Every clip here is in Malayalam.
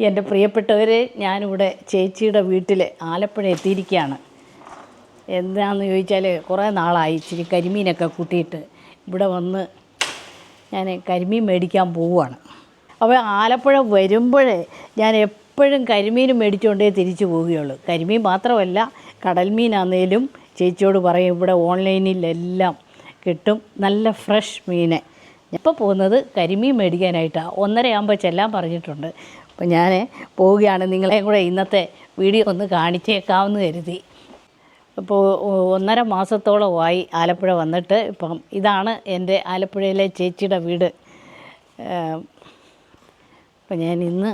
എൻ്റെ പ്രിയപ്പെട്ടവരെ, ഞാനിവിടെ ചേച്ചിയുടെ വീട്ടിൽ ആലപ്പുഴ എത്തിയിരിക്കുകയാണ്. എന്താണെന്ന് ചോദിച്ചാൽ കുറേ നാളായി ഇച്ചിരി കരിമീനൊക്കെ കൂട്ടിയിട്ട് ഇവിടെ വന്ന് ഞാൻ കരിമീൻ മേടിക്കാൻ പോവുകയാണ്. അപ്പോൾ ആലപ്പുഴ വരുമ്പോഴേ ഞാൻ എപ്പോഴും കരിമീൻ മേടിച്ചുകൊണ്ടേ തിരിച്ചു പോവുകയുള്ളൂ. കരിമീൻ മാത്രമല്ല, കടൽ മീനാന്നേലും ചേച്ചിയോട് പറയും ഇവിടെ ഓൺലൈനിലെല്ലാം കിട്ടും നല്ല ഫ്രഷ് മീൻ. ഇപ്പോൾ പോകുന്നത് കരിമീൻ മേടിക്കാനായിട്ടാണ്. 1:30 ചെല്ലാൻ പറഞ്ഞിട്ടുണ്ട്. അപ്പോൾ ഞാൻ പോവുകയാണ്. നിങ്ങളെയും കൂടെ ഇന്നത്തെ വീഡിയോ ഒന്ന് കാണിച്ചേക്കാമെന്ന് കരുതി. ഇപ്പോൾ 1.5 മാസത്തോളമായി ആലപ്പുഴ വന്നിട്ട്. ഇപ്പം ഇതാണ് എൻ്റെ ആലപ്പുഴയിലെ ചേച്ചിയുടെ വീട്. അപ്പം ഞാൻ ഇന്ന്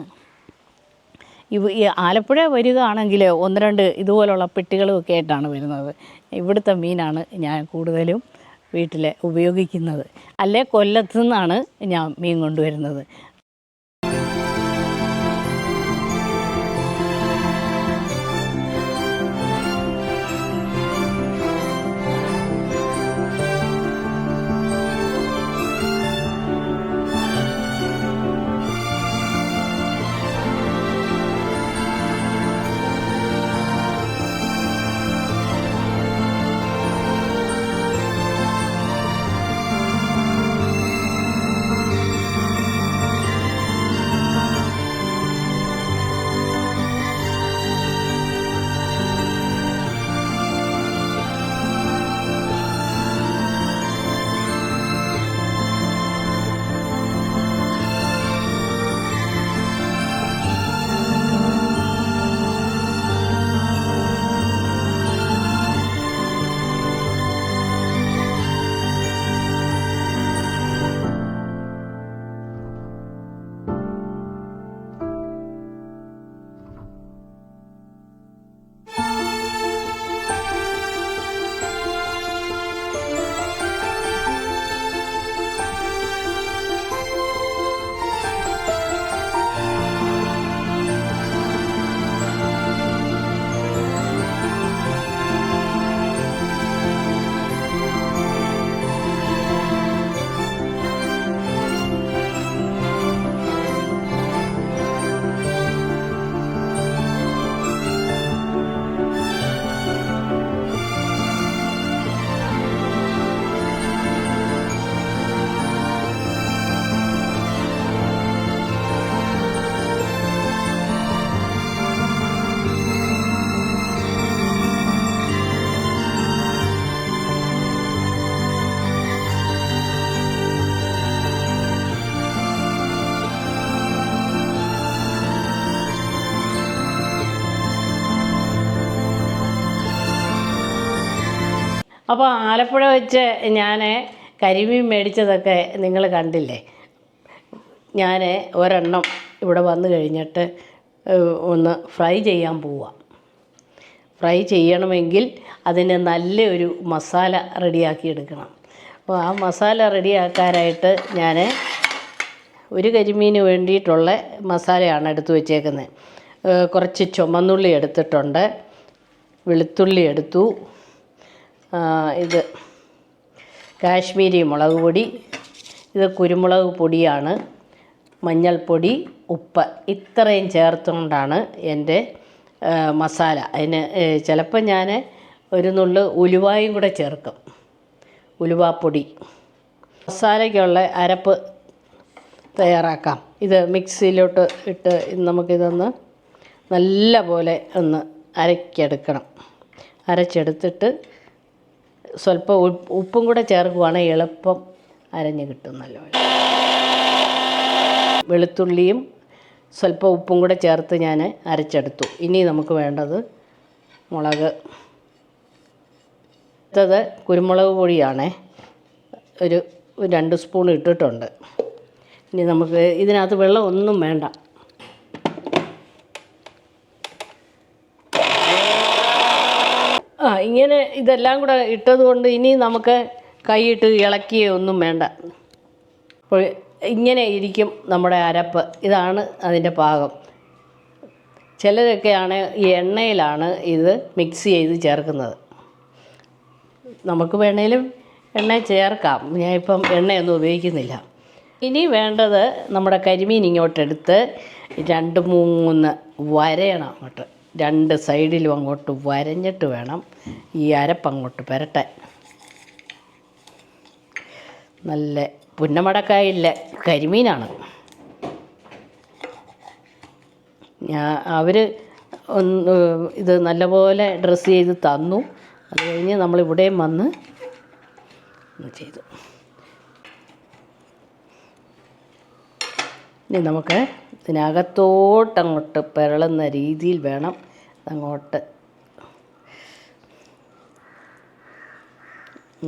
ഈ ആലപ്പുഴ വരികയാണെങ്കിൽ 1-2 ഇതുപോലുള്ള പെട്ടികളുമൊക്കെ ആയിട്ടാണ് വരുന്നത്. ഇവിടുത്തെ മീനാണ് ഞാൻ കൂടുതലും വീട്ടിൽ ഉപയോഗിക്കുന്നത്. അല്ലേ കൊല്ലത്തു നിന്നാണ് ഞാൻ മീൻ കൊണ്ടുവരുന്നത്. അപ്പോൾ ആലപ്പുഴ വെച്ച് ഞാൻ കരിമീൻ മേടിച്ചതൊക്കെ നിങ്ങൾ കണ്ടില്ലേ. ഞാൻ ഒരെണ്ണം ഇവിടെ വന്നു കഴിഞ്ഞിട്ട് ഒന്ന് ഫ്രൈ ചെയ്യാൻ പോവാം. ഫ്രൈ ചെയ്യണമെങ്കിൽ അതിന് നല്ലൊരു മസാല റെഡിയാക്കി എടുക്കണം. അപ്പോൾ ആ മസാല റെഡിയാക്കാനായിട്ട് ഞാൻ ഒരു കരിമീന് വേണ്ടിയിട്ടുള്ള മസാലയാണ് എടുത്തു വച്ചേക്കുന്നത്. കുറച്ച് ചുമന്നുള്ളി എടുത്തിട്ടുണ്ട്, വെളുത്തുള്ളി എടുത്തു, ഇത് കാശ്മീരി മുളക് പൊടി, ഇത് കുരുമുളക് പൊടിയാണ്, മഞ്ഞൾപ്പൊടി, ഉപ്പ്, ഇത്രയും ചേർത്തുകൊണ്ടാണ് എൻ്റെ മസാല. അതിന് ചിലപ്പോൾ ഞാൻ ഒരു നുള്ള് ഉലുവായും കൂടെ ചേർക്കും, ഉലുവാപ്പൊടി. മസാലയ്ക്കുള്ള അരപ്പ് തയ്യാറാക്കാം. ഇത് മിക്സിയിലോട്ട് ഇട്ട് നമുക്കിതൊന്ന് നല്ല പോലെ ഒന്ന് അരച്ചെടുത്തിട്ട് സ്വല്പം ഉപ്പും കൂടെ ചേർക്കുവാണെങ്കിൽ എളുപ്പം അരഞ്ഞ് കിട്ടും നല്ലപോലെ. വെളുത്തുള്ളിയും സ്വല്പം ഉപ്പും കൂടെ ചേർത്ത് ഞാൻ അരച്ചെടുത്തു. ഇനി നമുക്ക് വേണ്ടത് മുളക്. അടുത്തത് കുരുമുളക് പൊടിയാണേ, ഒരു 2 സ്പൂൺ ഇട്ടിട്ടുണ്ട്. ഇനി നമുക്ക് ഇതിനകത്ത് വെള്ളം ഒന്നും വേണ്ട. ഇങ്ങനെ ഇതെല്ലാം കൂടെ ഇട്ടതുകൊണ്ട് ഇനി നമുക്ക് കൈയിട്ട് ഇളക്കിയൊന്നും വേണ്ട. അപ്പോൾ ഇങ്ങനെ ഇരിക്കും നമ്മുടെ അരപ്പ്. ഇതാണ് അതിൻ്റെ പാകം. ചിലരൊക്കെയാണ് ഈ എണ്ണയിലാണ് ഇത് മിക്സ് ചെയ്ത് ചേർക്കുന്നത്. നമുക്ക് വേണേലും എണ്ണ ചേർക്കാം. ഞാനിപ്പം എണ്ണയൊന്നും ഉപയോഗിക്കുന്നില്ല. ഇനി വേണ്ടത് നമ്മുടെ കരിമീൻ ഇങ്ങോട്ടെടുത്ത് 2-3 വരയണം അങ്ങോട്ട്, 2 സൈഡിലും അങ്ങോട്ട് വരഞ്ഞിട്ട് വേണം ഈ അരപ്പങ്ങോട്ട് പുരട്ടാൻ. നല്ല പുന്നമടക്കായിലെ കരിമീനാണ്. അവർ ഇത് നല്ലപോലെ ഡ്രസ്സ് ചെയ്ത് തന്നു. അത് കഴിഞ്ഞ് നമ്മളിവിടെയും വന്ന് ചെയ്തു. ഇനി നമുക്ക് ഇതിനകത്തോട്ടങ്ങോട്ട് പിരളുന്ന രീതിയിൽ വേണം അങ്ങോട്ട്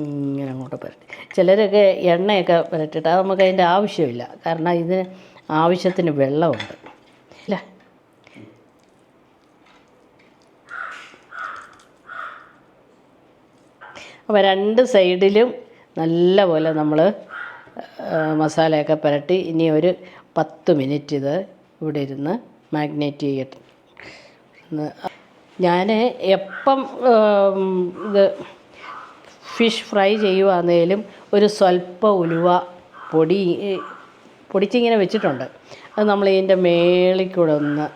ഇങ്ങനെ അങ്ങോട്ട് പുരട്ടി. ചിലരൊക്കെ എണ്ണയൊക്കെ പുരട്ടിട്ട് അത് നമുക്ക് അതിൻ്റെ ആവശ്യമില്ല, കാരണം ഇതിന് ആവശ്യത്തിന് വെള്ളമുണ്ട് ഇല്ല. അപ്പോൾ 2 സൈഡിലും നല്ല പോലെ നമ്മൾ മസാലയൊക്കെ പുരട്ടി ഇനി ഒരു 10 മിനിറ്റ് ഇത് ഇവിടെ ഇരുന്ന് മാഗ്നേറ്റ് ചെയ്യട്ടെ. ഞാൻ എപ്പം ഇത് ഫിഷ് ഫ്രൈ ചെയ്യുവാന്നേലും ഒരു സ്വല്പം ഉലുവ പൊടിച്ചിങ്ങനെ വെച്ചിട്ടുണ്ട്. അത് നമ്മൾ ഇതിൻ്റെ മേളിൽ കൂടെ ഒന്ന്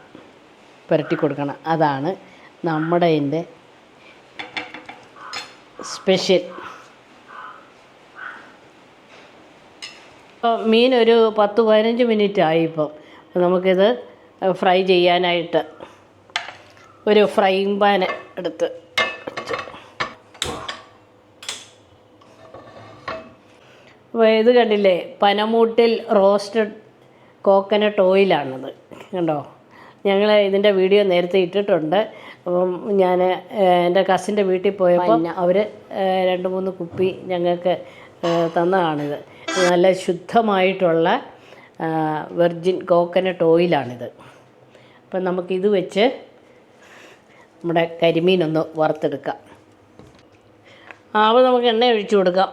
പുരട്ടി കൊടുക്കണം. അതാണ് നമ്മുടെ ഇതിൻ്റെ സ്പെഷ്യൽ. മീൻ ഒരു 10-15 മിനിറ്റ് ആയി. ഇപ്പം നമുക്കിത് ഫ്രൈ ചെയ്യാനായിട്ട് ഒരു ഫ്രൈയിങ് പാൻ എടുത്ത് അപ്പോൾ ഇത് കണ്ടില്ലേ, പനമൂട്ടിൽ റോസ്റ്റഡ് കോക്കനട്ട് ഓയിലാണത്. കണ്ടോ, ഞങ്ങൾ ഇതിൻ്റെ വീഡിയോ നേരത്തെ ഇട്ടിട്ടുണ്ട്. അപ്പം ഞാൻ എൻ്റെ കസിൻ്റെ വീട്ടിൽ പോയപ്പോൾ അവർ 2-3 കുപ്പി ഞങ്ങൾക്ക് തന്നതാണിത്. നല്ല ശുദ്ധമായിട്ടുള്ള വെർജിൻ കോക്കനട്ട് ഓയിലാണിത്. അപ്പം നമുക്കിത് വെച്ച് നമ്മുടെ കരിമീനൊന്ന് വറുത്തെടുക്കാം. അപ്പോൾ നമുക്ക് എണ്ണ ഒഴിച്ചു കൊടുക്കാം.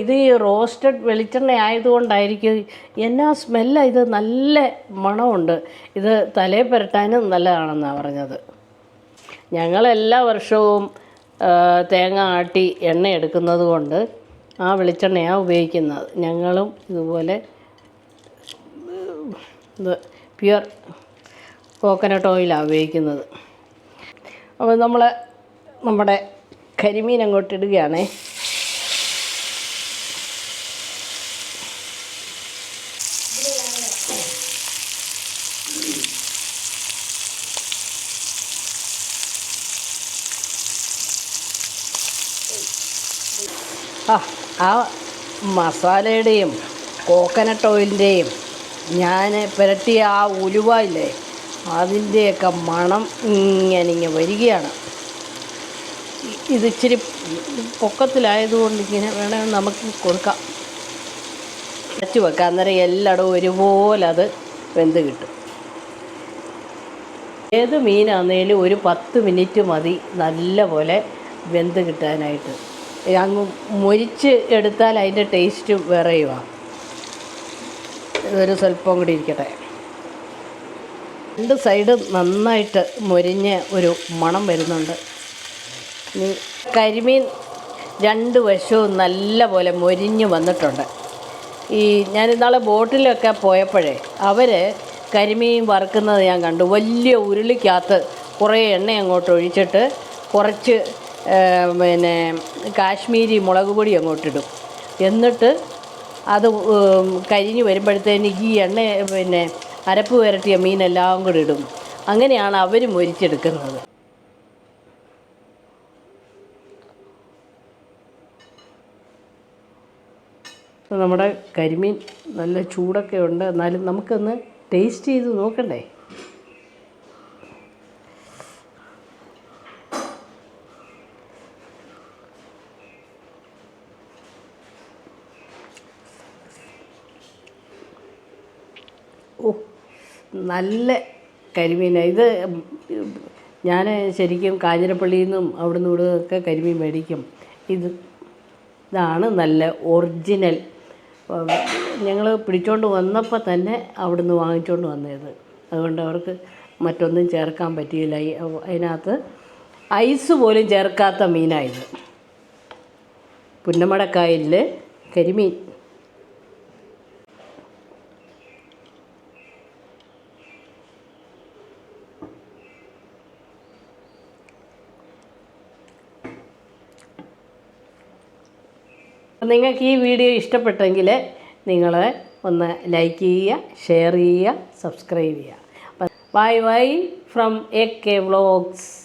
ഇത് ഈ റോസ്റ്റഡ് വെളിച്ചെണ്ണ ആയതുകൊണ്ടായിരിക്കും എന്നാ സ്മെല്ലാണ്. ഇത് നല്ല മണമുണ്ട്. ഇത് തലയിൽ പുരട്ടാനും നല്ലതാണെന്നാണ് പറഞ്ഞത്. ഞങ്ങളെല്ലാ വർഷവും തേങ്ങ ആട്ടി എണ്ണ എടുക്കുന്നത് കൊണ്ട് ആ വെളിച്ചെണ്ണയാണ് ഉപയോഗിക്കുന്നത്. ഞങ്ങളും ഇതുപോലെ ഇത് പ്യുവർ കോക്കനട്ട് ഓയിലാണ് ഉപയോഗിക്കുന്നത്. അപ്പോൾ നമ്മുടെ കരിമീൻ അങ്ങോട്ട് ഇടുകയാണേ. ആ മസാലയുടെയും കോക്കനട്ട് ഓയിലിൻ്റെയും ഞാൻ പുരട്ടിയ ആ ഉലുവ ഇല്ലേ, അതിൻ്റെയൊക്കെ മണം ഇങ്ങനെ വരികയാണ്. ഇതിച്ചിരി പൊക്കത്തിലായതുകൊണ്ട് ഇങ്ങനെ വേണമെങ്കിൽ നമുക്ക് കൊടുക്കാം, അടച്ചു വെക്കാം. അന്നേരം എല്ലായിടവും ഒരുപോലെ അത് വെന്ത് കിട്ടും. ഏത് മീനാന്നേലും ഒരു 10 മിനിറ്റ് മതി നല്ല പോലെ വെന്ത് കിട്ടാനായിട്ട്. അങ്ങ് മൊരിച്ച് എടുത്താൽ അതിൻ്റെ ടേസ്റ്റ് വേറെയുമാണ്. ഇതൊരു സ്വല്പം കൂടി ഇരിക്കട്ടെ. 2 സൈഡ് നന്നായിട്ട് മൊരിഞ്ഞ് ഒരു മണം വരുന്നുണ്ട്. കരിമീൻ 2 വശവും നല്ല പോലെ മൊരിഞ്ഞ് വന്നിട്ടുണ്ട്. ഞാനിന്നാളെ ബോട്ടിലൊക്കെ പോയപ്പോഴേ അവർ കരിമീൻ വറുക്കുന്നത് ഞാൻ കണ്ടു. വലിയ ഉരുളിക്കകത്ത് കുറേ എണ്ണ അങ്ങോട്ട് ഒഴിച്ചിട്ട് കുറച്ച് കാശ്മീരി മുളക് പൊടി അങ്ങോട്ടിടും. എന്നിട്ട് അത് കരിഞ്ഞ് വരുമ്പോഴത്തേന് ഈ എണ്ണ അരപ്പ് പുരട്ടിയ മീനെല്ലാം കൂടി ഇടും. അങ്ങനെയാണ് അവർ മൊരിച്ചെടുക്കുന്നത്. നമ്മുടെ കരിമീൻ നല്ല ചൂടൊക്കെ ഉണ്ട്, എന്നാലും നമുക്കൊന്ന് ടേസ്റ്റ് ചെയ്ത് നോക്കണ്ടേ. നല്ല കരിമീനാണ് ഇത്. ഞാൻ ശരിക്കും കാഞ്ഞിരപ്പള്ളിയിൽ നിന്നും അവിടുന്ന് ഇവിടുന്നൊക്കെ കരിമീൻ മേടിക്കും. ഇതാണ് നല്ല ഒറിജിനൽ. ഞങ്ങൾ പിടിച്ചുകൊണ്ട് വന്നപ്പോൾ തന്നെ അവിടുന്ന് വാങ്ങിച്ചുകൊണ്ട് വന്നത്. അതുകൊണ്ട് അവർക്ക് മറ്റൊന്നും ചേർക്കാൻ പറ്റിയില്ല. അതിനകത്ത് ഐസ് പോലും ചേർക്കാത്ത മീനായത്. പുന്നമടക്കായലിൽ കരിമീൻ. നിങ്ങൾക്ക് ഈ വീഡിയോ ഇഷ്ടപ്പെട്ടെങ്കിൽ നിങ്ങൾ ഒന്ന് ലൈക്ക് ചെയ്യുക, ഷെയർ ചെയ്യുക, സബ്സ്ക്രൈബ് ചെയ്യുക. Bye bye from AK Vlogs.